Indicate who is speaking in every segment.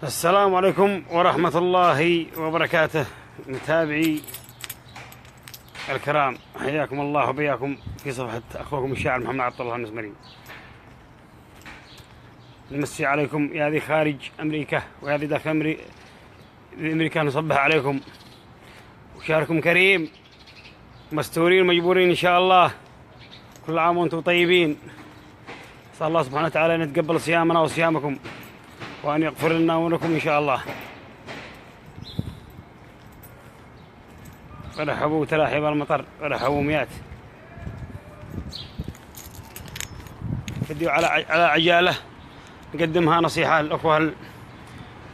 Speaker 1: السلام عليكم ورحمة الله وبركاته. متابعي الكرام، حياكم الله وبياكم في صفحة أخوكم الشاعر محمد عبد الله المزمري. نمسي عليكم يا ذي خارج أمريكا ويا ذي داخل أمريكا، نصبح عليكم وشهركم كريم، مستورين مجبورين إن شاء الله. كل عام وأنتم طيبين. أسأل الله سبحانه وتعالى أن يتقبل صيامنا وصيامكم وأن يغفر لنا ولكم إن شاء الله. رحبوا تلاحب المطر، رحبوا مئات. فيديو على عجالة نقدمها نصيحة للأخوة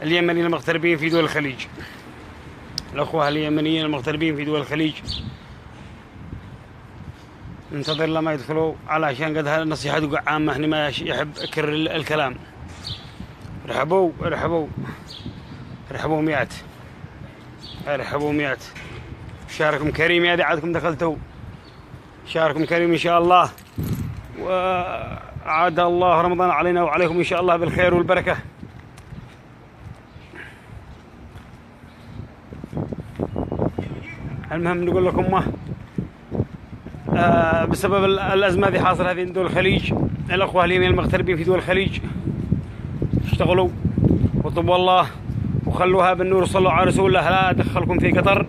Speaker 1: اليمنيين المغتربين في دول الخليج. الأخوة اليمنيين المغتربين في دول الخليج ننتظر لما يدخلوا، علشان قد هالنصيحة تقع عامة، هني ما يحب أكرر الكلام. رحبوا رحبوا رحبوا مئات، رحبوا مئات. شاركم كريم يا عادكم دخلتوا، شاركم كريم إن شاء الله، وعاد الله رمضان علينا وعليكم إن شاء الله بالخير والبركة. المهم نقول لكم ما بسبب الأزمة اللي حاصلة في دول الخليج، الأخوة اليمين المغتربين في دول الخليج اشتغلوا وطبوا الله وخلوها بالنور، صلوا على رسول الله. لا أدخلكم في قطر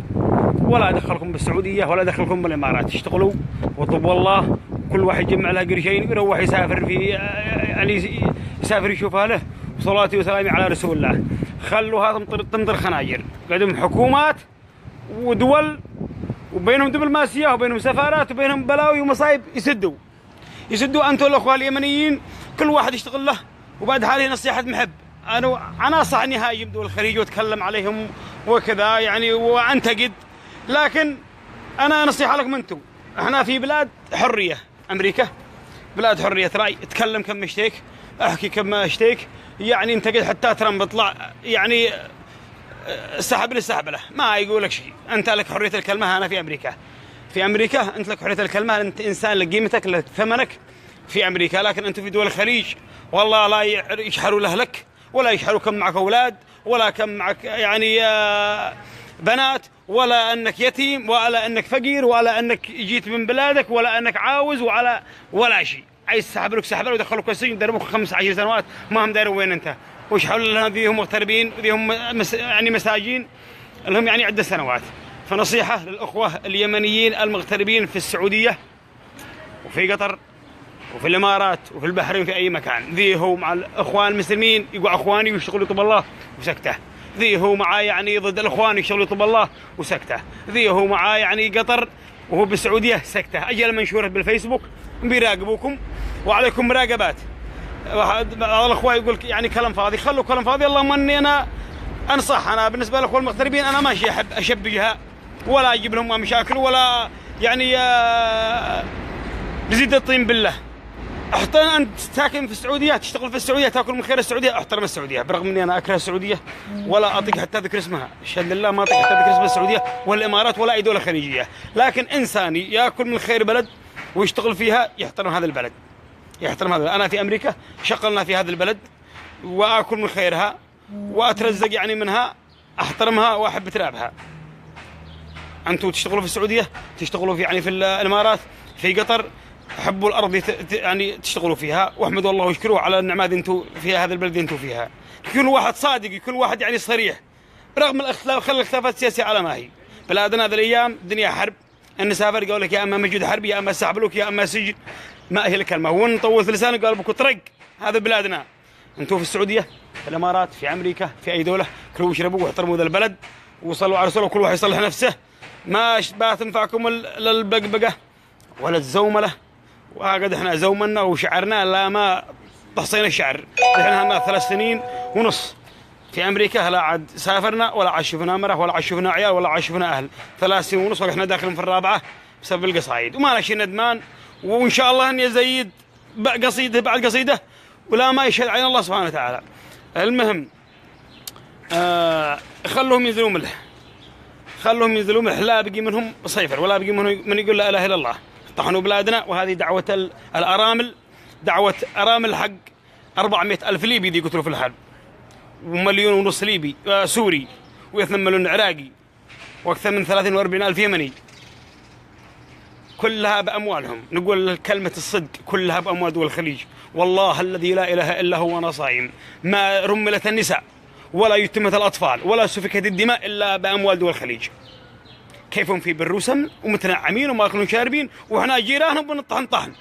Speaker 1: ولا أدخلكم بالسعودية ولا أدخلكم بالإمارات. اشتغلوا وطبوا الله، كل واحد يجمع له قرشين ويروح يسافر في يعني يسافر يشوف أهله. وصلاتي وسلامي على رسول الله. خلوها تمطر خناجر، قدم حكومات ودول وبينهم دبلوماسية وبينهم سفارات وبينهم بلاوي ومصايب يسدوا أنتم الأخوة اليمنيين، كل واحد يشتغل له. وبعد هذه نصيحة محب، أنا صح إني هاجم دول الخليج وأتكلم عليهم وكذا يعني وأنتقد، لكن أنا نصيحة لكم أنتم. إحنا في بلاد حرية، أمريكا بلاد حرية رأي، اتكلم كم اشتيك، احكي كم اشتيك، يعني انتقد حتى ترامب يطلع يعني سحب له ما يقول لك شيء. أنت لك حرية الكلمة. أنا في أمريكا أنت لك حرية الكلمة، أنت إنسان لك قيمتك لك ثمنك في أمريكا. لكن أنتم في دول الخليج والله لا يشحروا لك ولا يشحروا كم معك أولاد ولا كم معك يعني بنات، ولا أنك يتيم ولا أنك فقير ولا أنك جيت من بلادك ولا أنك عاوز ولا شيء. عايز سحب لك سحب ودخلوك السجن، دربوك 15 سنوات ما هم داروا وين أنت. وش حول لنا ذيهم مغتربين وذيهم يعني مساجين لهم يعني عدة سنوات. فنصيحة للأخوة اليمنيين المغتربين في السعودية وفي قطر وفي الإمارات وفي البحرين في أي مكان، ذي هو مع الأخوان المسلمين يقع أخواني ويشتغلوا طب الله وسكته، ذي هو معاه يعني ضد الأخوان يشتغلوا طب الله وسكته، ذي هو معاه يعني قطر وهو بالسعودية سكته. أجل منشورة بالفيسبوك بيراقبوكم وعليكم مراقبات. بعض الأخوة يقول يعني كلام فاضي، خلوا كلام فاضي. اللهم أني أنا أنصح، أنا بالنسبة للأخوة المغتربين أنا ماشي أحب أشبهها ولا أجيب لهم مشاكل ولا يعني نزيد الطين بالله. أنت ساكن في السعودية، تشتغل في السعودية، تأكل من خير السعودية، أحترم السعودية برغم أني أنا أكره السعودية ولا أطيق حتى ذكر اسمها. أشهد لله ما أطيق حتى ذكر اسم السعودية والإمارات ولا أي دولة خليجية. لكن إنساني يأكل من خير بلد ويشتغل فيها يحترم هذا البلد، يحترم هذا. أنا في أمريكا شغلنا في هذا البلد وأكل من خيرها وأترزق يعني منها، أحترمها وأحب ترابها. أنتوا تشتغلوا في السعودية، تشتغلوا في يعني في الإمارات في قطر، حبوا الأرض يعني تشتغلوا فيها، واحمدوا الله واشكروه على النعمات أنتوا فيها، هذا البلد أنتوا فيها. يكون واحد صادق، يكون واحد يعني صريح برغم الاختلاف. خلي الاختلافات السياسية على ما هي. بلادنا هذه الأيام الدنيا حرب، النسافر قالوا لك يا أما مجد حرب يا أما سحبلوك يا أما سجن، ما هي الكلمة. وين طول في لسانك قال بكو طرق. هذا بلادنا. أنتوا في السعودية في الإمارات في أمريكا في أي دولة، كلوا واشربوا واحترموا ذا البلد وصلوا على رسوله، وكل واحد يصلح نفسه. ما تنفعكم البقبقة ولا الزوملة. وقد احنا زومنا وشعرنا لا ما تحصينا الشعر. احنا لنا 3 سنين ونص في أمريكا، لا عاد سافرنا ولا عاد شفنا مرة ولا عاد شفنا عيال ولا عاد شفنا أهل. 3 سنين ونص واحنا داخلين في الرابعة بسبب القصايد، وما له شيء ندمان. وإن شاء الله أن يزيد قصيدة بعد قصيدة ولا ما يشهد عين الله سبحانه وتعالى. المهم خلوهم ينزلوا ملح، خلوهم ينزلوا ملح. لا بقي منهم صيفر ولا بقي منهم من يقول لا إله إلا الله. طحنوا بلادنا، وهذه دعوة الأرامل، دعوة أرامل حق 400,000 ليبي دي قتلوا في الحرب. ومليون ونص ليبي سوري، و2 مليون عراقي، واكثر من 30 و40 الف يمني، كلها باموالهم. نقول كلمه الصدق، كلها باموال دول الخليج. والله الذي لا اله الا هو وانا صايم، ما رملت النساء ولا يتمت الاطفال ولا سفكت الدماء الا باموال دول الخليج. كيف هم في بر وسمن ومتنعمين وماكلون شاربين، واحنا جيرانهم بنطحن طحن.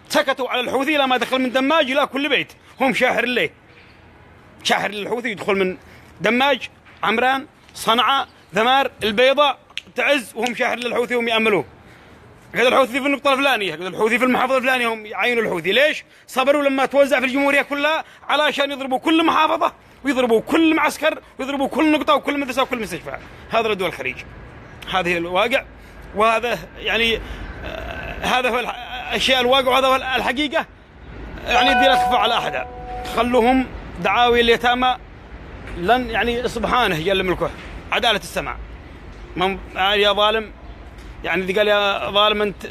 Speaker 1: سكتوا على الحوثي لا ما دخل من دماج الى كل بيت، هم شاحر الليل، شاحر الحوثي يدخل من دماج، عمران، صنعاء، ذمار، البيضاء، تعز، وهم شاحر للحوثي وهم يأملوه. قد الحوثي في النقطة الفلانية، قد الحوثي في المحافظة الفلانية، هم يعينوا الحوثي. ليش؟ صبروا لما توزع في الجمهورية كلها علشان يضربوا كل محافظة ويضربوا كل معسكر ويضربوا كل نقطة وكل مدرسة وكل مستشفى. هذا دول الخليج، هذه الواقع، وهذا يعني هذا هو الأشياء الواقع، وهذا هو الحقيقة. يعني دي لا تخفى على أحد، خلوهم دعاوي اليتامى لن يعني سبحانه جل ملكه عدالة السماء. يا ظالم، يعني إذا قال يا ظالم أنت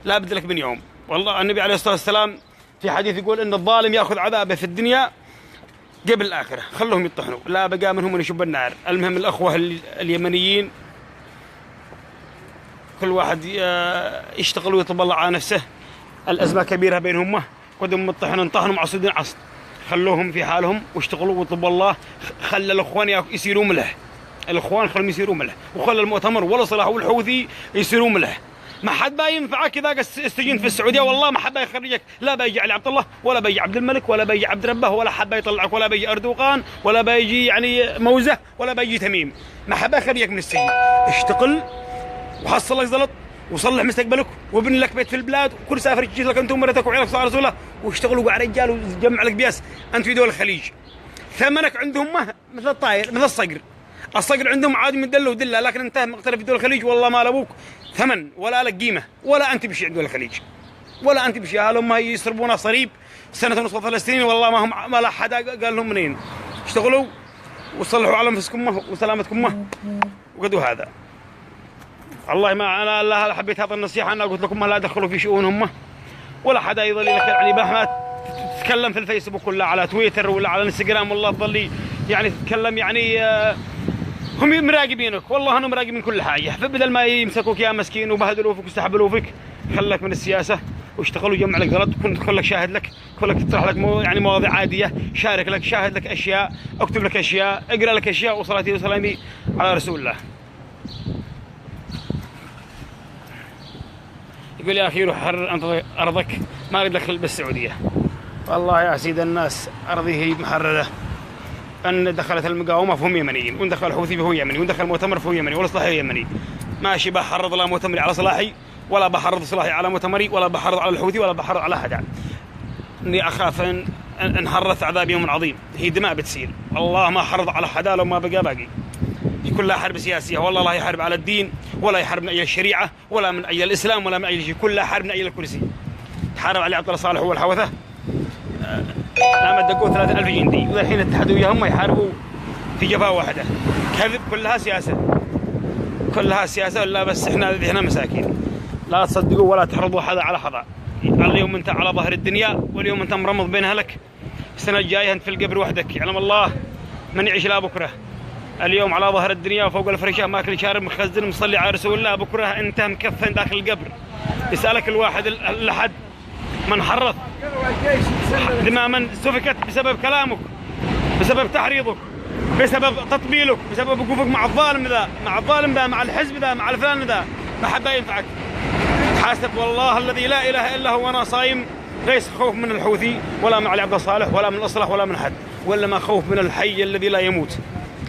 Speaker 1: لا بد لك من يوم. والله النبي عليه الصلاة والسلام في حديث يقول إن الظالم يأخذ عذابه في الدنيا قبل الآخرة. خلوهم يطحنوا، لا بقى منهم من يشب النار. المهم الأخوة اليمنيين كل واحد يشتغل ويطلب الله على نفسه. الأزمة كبيرة بينهم، قدم مطحنين طحنوا معصودين عصد. خلوهم في حالهم واشتغلوا وطلبوا الله. خلى الأخوان يسيروا ملح، الأخوان خلهم يسيروا ملح، وخلى المؤتمر ولا صلاح والحوثي يسيروا ملح. ما حد بقى ينفعك إذا استجنت في السعودية، والله ما حد بقى يخرجك، لا بيجي علي عبد الله ولا بيجي عبد الملك ولا بيجي عبد ربه ولا حد يطلعك، ولا بيجي أردوغان ولا بيجي يعني موزة ولا بيجي تميم. ما حد يخرجك من السجن. اشتغل وحصل لك زلط وصلح مستقبلك وابن لك بيت في البلاد، وكل سافر تجي لك انت ومرتك وعيالك صار رسوله، واشتغلوا على رجال وجمع لك بياس. انت في دول الخليج ثمنك عندهم مثل الطاير، مثل الصقر. الصقر عندهم عادي مدله ودله، لكن انت مقترف في دول الخليج والله ما لابوك ثمن ولا لك قيمه، ولا انت بشيء عند دول الخليج، ولا انت بشيء. هالهم يصربونا صريب سنه ونص 3 سنين، والله ما هم ما لا حدا قال لهم منين. اشتغلوا وصلحوا على انفسكم وسلامتكم وقدوا هذا. والله ما انا لا حبيت هذا النصيحه، انا قلت لكم ما لا دخلوا في شؤونهم، ولا حدا يظل لك يعني مهما تتكلم في الفيسبوك ولا على تويتر ولا على الانستغرام، والله تظل يعني تتكلم يعني هم مراقبينك، والله انهم مراقبين كل حاجه. فبدل ما يمسكوك يا مسكين وبهدلوا فيك واستحبلوا فيك، خلك من السياسه واشتغلوا جمع لك غلط، كن لك شاهد لك، كن لك تطرح لك يعني مواضيع عاديه، شارك لك، شاهد لك اشياء، اكتب لك اشياء، اقرا لك اشياء، وصلاتي وسلامي على رسول الله. يقول يا اخي روح حرر انت ارضك، ما اريد لك بالسعوديه. والله يا سيد الناس ارضي هي محرره. ان دخلت المقاومه فهم يمنيين، وان دخل الحوثي فهو يمني، وان دخل المؤتمر فهو يمني، والاصلاحي يمني. ماشي بحرض لا مؤتمري على صلاحي، ولا بحرض صلاحي على مؤتمري، ولا بحرض على الحوثي، ولا بحرض على احد. اني اخاف ان حرث عذاب يوم عظيم، هي دماء بتسيل. الله ما حرض على حدا لو ما بقى باقي. كلها حرب سياسيه، والله لا يحارب على الدين، ولا يحارب من اجل الشريعه، ولا من اجل الاسلام، ولا من اجل شيء. كلها حرب من اجل الكرسي. تحارب علي عبد الله صالح هو الحوثه، لا دقوا 3000 جندي، والحين اتحدوا وياهم يحاربوا في جبهه واحده. كذب، كلها سياسه، كلها سياسه. ولا بس احنا مساكين. لا تصدقوا ولا تحرضوا حدا على حدا. اليوم انت على ظهر الدنيا، واليوم انت مرمض بين اهلك. السنه الجايه انت في القبر وحدك، يعلم الله من يعيش لا بكره. اليوم على ظهر الدنيا وفوق الفرشة ماكل شارب مخزن مصلي على رسول الله، بكره انت مكفن داخل القبر. يسألك الواحد الأحد من حرض دماء من سفكت بسبب كلامك، بسبب تحريضك، بسبب تطبيلك، بسبب وقوفك مع الظالم ذا، مع الظالم ذا، مع الحزب ذا، مع الفلان ذا. ما حد ينفعك. حاسب والله الذي لا اله الا هو وانا صايم. ليس خوف من الحوثي ولا من علي عبد الصالح ولا من الاصلاح ولا من احد، ولا ما خوف من الحي الذي لا يموت.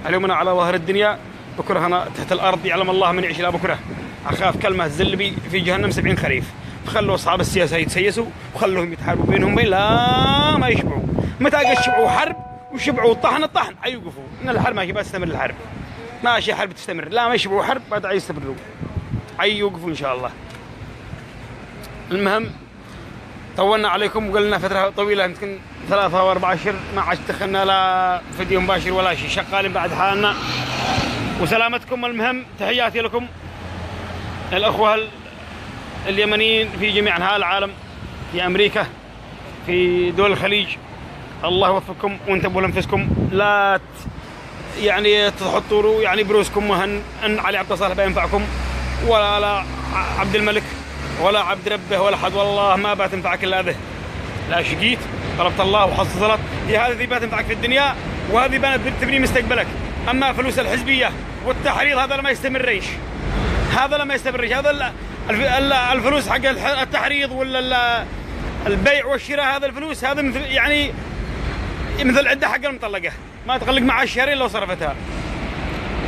Speaker 1: اليوم انا على ظهر الدنيا، بكره انا تحت الارض، يعلم الله من يعيش لا بكره. اخاف كلمه تزلبي في جهنم 70 خريف. فخلوا اصحاب السياسه يتسيسوا، وخلوهم يتحاربوا بينهم لا ما يشبعوا. متى شبعوا حرب وشبعوا الطحن حيوقفوا. ان الحرب ماشي بتستمر، الحرب ماشي حرب تستمر، لا ما يشبعوا حرب بعد يستمروا، حيوقفوا ان شاء الله. المهم طولنا عليكم وقلنا فتره طويله، يمكن 3 و4 أشهر ما عاد دخلنا لا فيديو مباشر ولا شيء، شغالين بعد حالنا وسلامتكم. المهم تحياتي لكم الأخوة اليمنيين في جميع أنحاء العالم، في أمريكا، في دول الخليج، الله يوفقكم وانتبهوا لانفسكم، لا يعني تحطوا يعني بروسكم وهن ان علي عبد الصالح بينفعكم، ولا لا عبد الملك ولا عبد ربه ولا حد، والله ما بتنفعك الا هذه. لا شقيت طلبت الله وحصلت، هي هذه بتنفعك في الدنيا وهذه تبني مستقبلك. اما فلوس الحزبيه والتحريض هذا لما يستمرش، هذا لما يستمرش، هذا الفلوس حق التحريض ولا البيع والشراء، هذا الفلوس هذا مثل يعني مثل عده حق المطلقه، ما تغلق مع الشهرين لو صرفتها.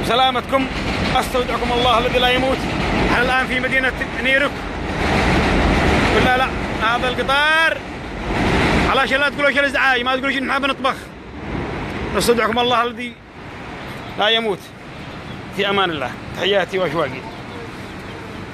Speaker 1: وسلامتكم، استودعكم الله الذي لا يموت. احنا الان في مدينه نيروك. ولا لا هذا القطار علشان لا تقولوا ايش الازعاج، ما تقولوا احنا بنطبخ. نستودعكم الله الذي لا يموت. في امان الله، تحياتي واشواقي.